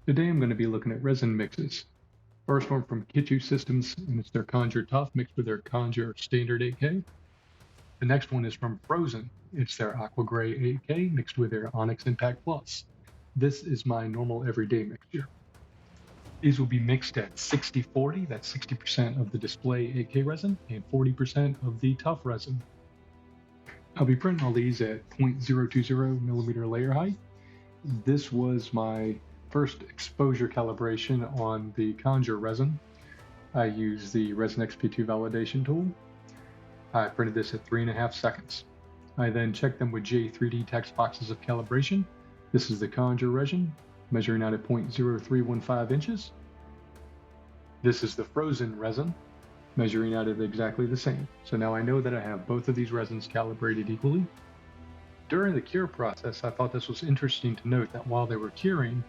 Today I'm going to be looking at resin mixes. First one from Kitchu Systems, and it's their Conjure Tough mixed with their Conjure Standard 8K. The next one is from Phrozen. It's their Aqua Gray 8K mixed with their Onyx Impact Plus. This is my normal everyday mixture. These will be mixed at 60-40, that's 60% of the display 8K resin and 40% of the tough resin. I'll be printing all these at 0.020 millimeter layer height. This was my first exposure calibration on the Conjure resin. I used the Resin XP2 validation tool. I printed this at 3.5 seconds. I then checked them with J3D text boxes of calibration. This is the Conjure resin, measuring out at 0.0315 inches. This is the Phrozen resin, measuring out at exactly the same. So now I know that I have both of these resins calibrated equally. During the cure process, I thought this was interesting to note that while they were curing,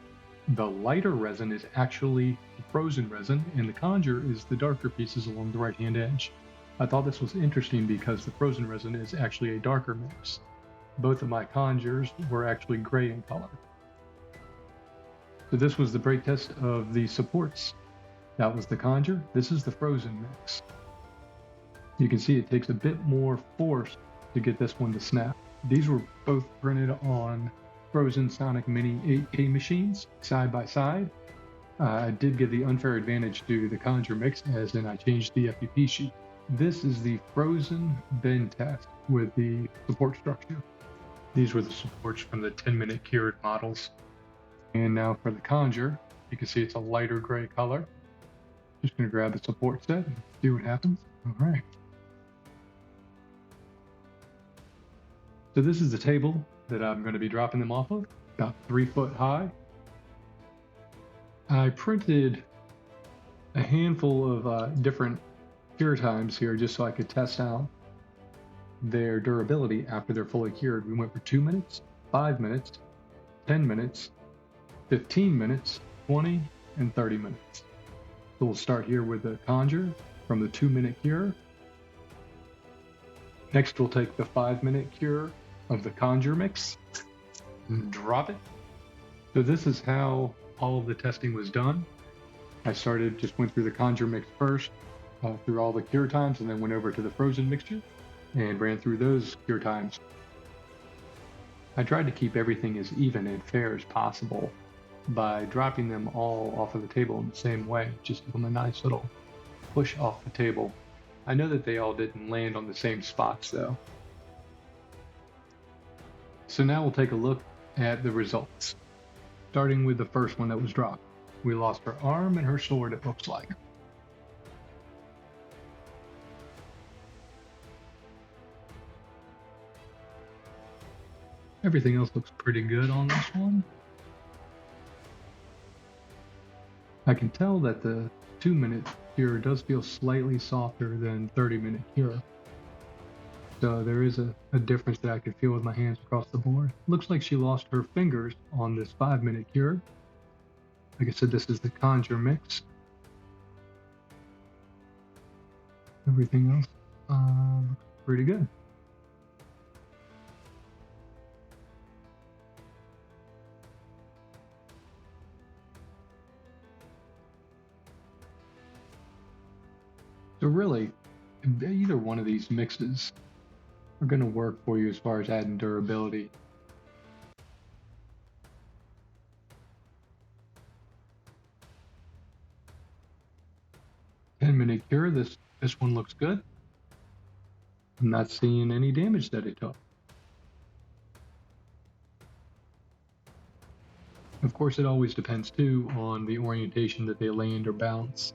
the lighter resin is actually the Phrozen resin, and the Conjure is the darker pieces along the right-hand edge. I thought this was interesting because the Phrozen resin is actually a darker mix. Both of my Conjures were actually gray in color. So this was the break test of the supports. That was the Conjure. This is the Phrozen mix. You can see it takes a bit more force to get this one to snap. These were both printed on Phrozen Sonic Mini 8K machines side by side. I did give the unfair advantage to the Conjure mix, as in I changed the FEP sheet. This is the Phrozen bend test with the support structure. These were the supports from the 10-minute cured models. And now for the Conjure, you can see it's a lighter gray color. Just going to grab the support set and see what happens. All right. So this is the table that I'm going to be dropping them off of, about 3 foot high. I printed a handful of different cure times here just so I could test out their durability after they're fully cured. We went for 2 minutes, 5 minutes, 10 minutes, 15 minutes, 20, and 30 minutes. So we'll start here with the Conjure from the 2-minute cure. Next, we'll take the 5-minute cure of the Conjure mix and drop it. So this is how all of the testing was done. I just went through the Conjure mix first, through all the cure times, and then went over to the Phrozen mixture and ran through those cure times. I tried to keep everything as even and fair as possible by dropping them all off of the table in the same way. Just give them a nice little push off the table. I know that they all didn't land on the same spots though. So now we'll take a look at the results. Starting with the first one that was dropped. We lost her arm and her sword, it looks like. Everything else looks pretty good on this one. I can tell that the 2-minute cure does feel slightly softer than 30-minute cure. So there is a difference that I could feel with my hands across the board. Looks like she lost her fingers on this 5-minute cure. Like I said, this is the Conjure mix. Everything else looks pretty good. So really, either one of these mixes are going to work for you as far as adding durability. Ten-minute cure, this one looks good. I'm not seeing any damage that it took. Of course, it always depends too on the orientation that they land or bounce.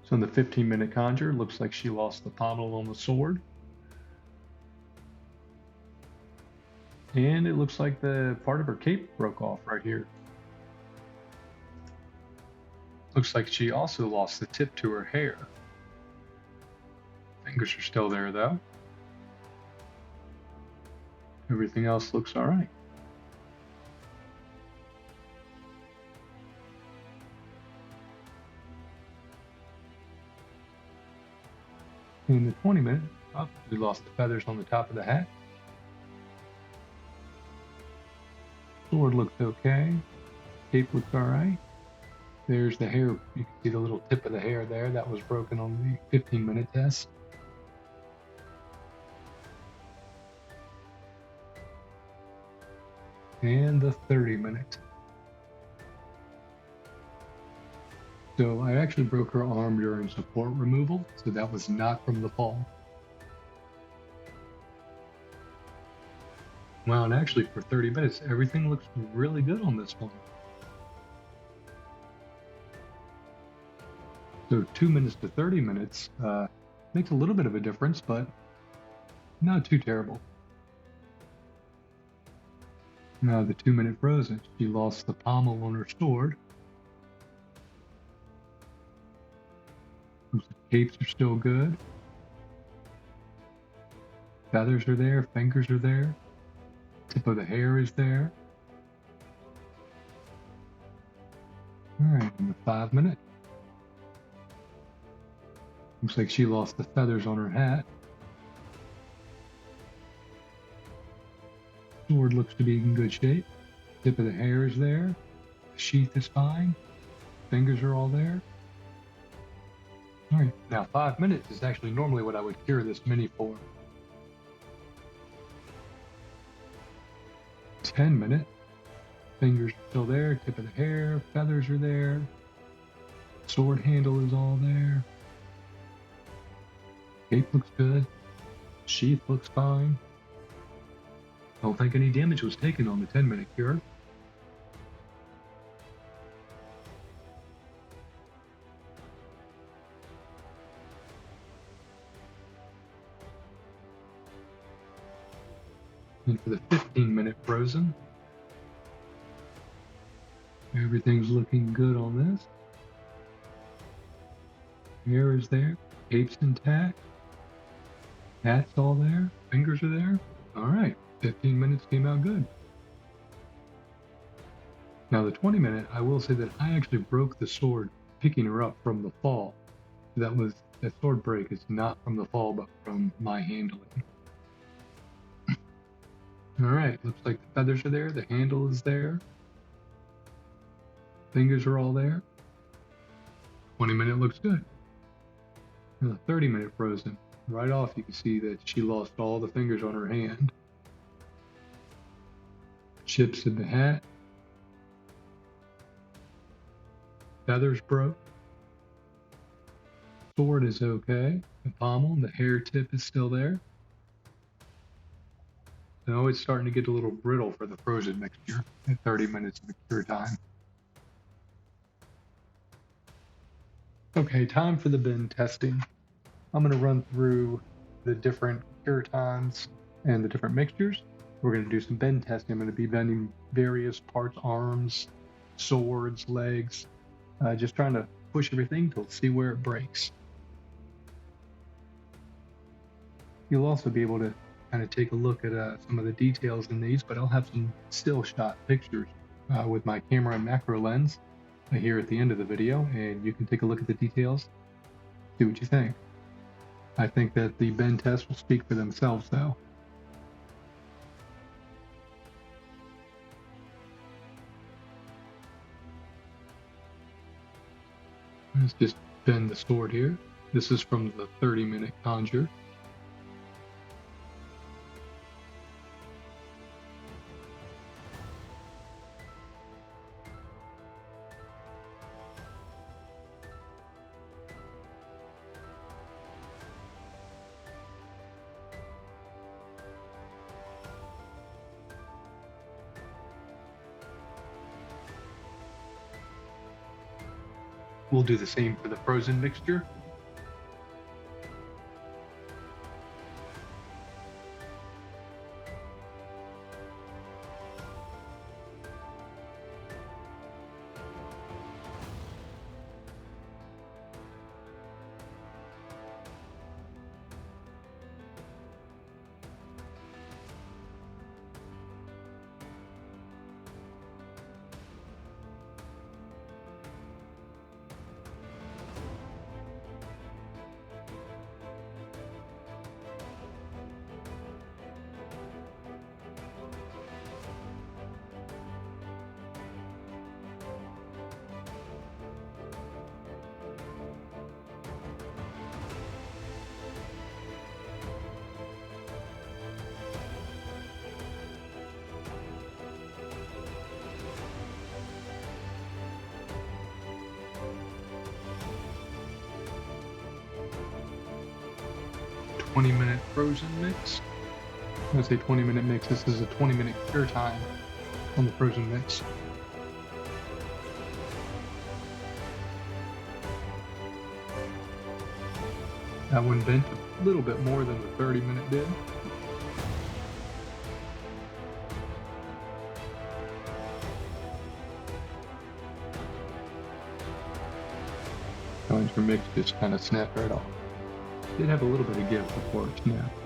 So in the 15-minute Conjure, looks like she lost the pommel on the sword. And it looks like the part of her cape broke off right here. Looks like she also lost the tip to her hair. Fingers are still there though. Everything else looks all right. In the 20-minute, we lost the feathers on the top of the hat. Sword looks okay. Cape looks alright. There's the hair. You can see the little tip of the hair there. That was broken on the 15-minute test. And the 30-minute. So I actually broke her arm during support removal, so that was not from the fall. Wow, and actually for 30 minutes, everything looks really good on this one. So 2 minutes to 30 minutes makes a little bit of a difference, but not too terrible. Now the 2-minute Frozen, she lost the pommel on her sword. The capes are still good. Feathers are there, fingers are there. Tip of the hair is there. Alright, and the 5-minute. Looks like she lost the feathers on her hat. Sword looks to be in good shape. Tip of the hair is there. The sheath is fine. Fingers are all there. Alright, now 5 minutes is actually normally what I would cure this mini for. 10-minute. Fingers are still there. Tip of the hair. Feathers are there. Sword handle is all there. Cape looks good. Sheath looks fine. Don't think any damage was taken on the 10-minute cure. And for the 15-minute Frozen, everything's looking good on this. Hair is there. Cape's intact. Hat's all there. Fingers are there. Alright, 15 minutes came out good. Now the 20-minute, I will say that I actually broke the sword picking her up from the fall. That sword break is not from the fall, but from my handling. Alright, looks like the feathers are there, the handle is there. Fingers are all there. 20-minute looks good. Now the 30-minute Frozen. Right off you can see that she lost all the fingers on her hand. Chips in the hat. Feathers broke. Sword is okay. The pommel, the hair tip is still there. So it's starting to get a little brittle for the Frozen mixture at 30 minutes of the cure time. Okay, time for the bin testing. I'm going to run through the different cure times and the different mixtures. We're going to do some bend testing. I'm going to be bending various parts, arms, swords, legs, just trying to push everything to see where it breaks. You'll also be able to kind of take a look at some of the details in these, but I'll have some still shot pictures with my camera and macro lens here at the end of the video, and you can take a look at the details, see what you think. I think that the bend tests will speak for themselves though. Let's just bend the sword here. This is from the 30-minute Conjure. We'll do the same for the Frozen mixture. 20-minute Frozen mix. When I say 20-minute mix, this is a 20-minute cure time on the Frozen mix. That one bent a little bit more than the 30-minute did. Conjure mix just kind of snapped right off. Did have a little bit of give before it snapped.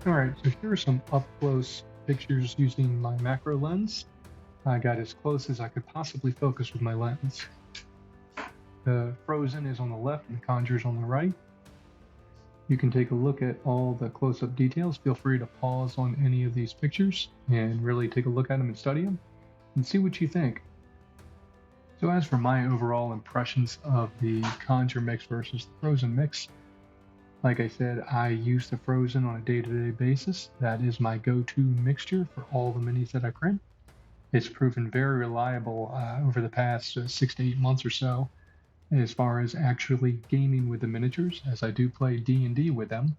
All right, so here are some up-close pictures using my macro lens. I got as close as I could possibly focus with my lens. The Frozen is on the left and the Conjure's on the right. You can take a look at all the close-up details. Feel free to pause on any of these pictures and really take a look at them and study them and see what you think. So as for my overall impressions of the Conjure mix versus the Frozen mix, like I said, I use the Frozen on a day-to-day basis. That is my go-to mixture for all the minis that I print. It's proven very reliable over the past 6 to 8 months or so, as far as actually gaming with the miniatures, as I do play D&D with them.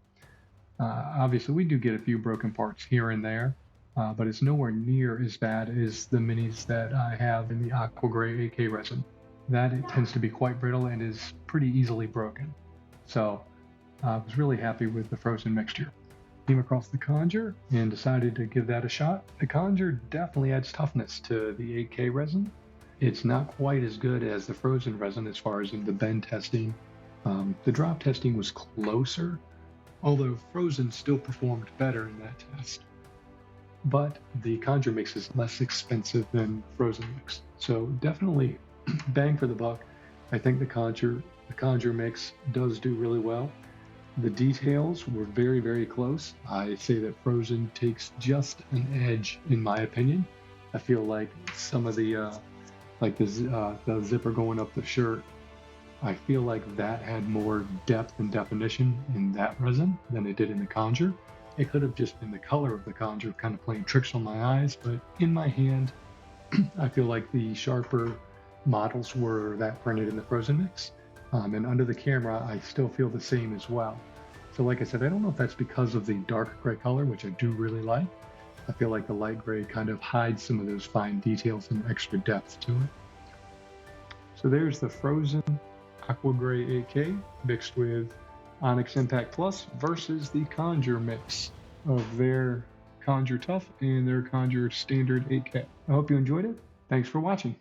Obviously, we do get a few broken parts here and there, but it's nowhere near as bad as the minis that I have in the Aqua Gray 8K resin. That it tends to be quite brittle and is pretty easily broken. So I was really happy with the Frozen mixture. Came across the Conjure and decided to give that a shot. The Conjure definitely adds toughness to the 8K resin. It's not quite as good as the Frozen resin as far as in the bend testing. The drop testing was closer, although Frozen still performed better in that test. But the Conjure mix is less expensive than Frozen mix, so definitely bang for the buck. I think the Conjure mix does do really well. The details were very, very close. I say that Frozen takes just an edge, in my opinion. I feel like some of the zipper going up the shirt, I feel like that had more depth and definition in that resin than it did in the Conjure. It could have just been the color of the Conjure kind of playing tricks on my eyes, but in my hand, I feel like the sharper models were that printed in the Frozen mix. And under the camera, I still feel the same as well. So like I said, I don't know if that's because of the dark gray color, which I do really like. I feel like the light gray kind of hides some of those fine details and extra depth to it. So there's the Frozen Aqua Gray 8K mixed with Onyx Impact Plus versus the Conjure mix of their Conjure Tough and their Conjure Standard 8K. I hope you enjoyed it. Thanks for watching.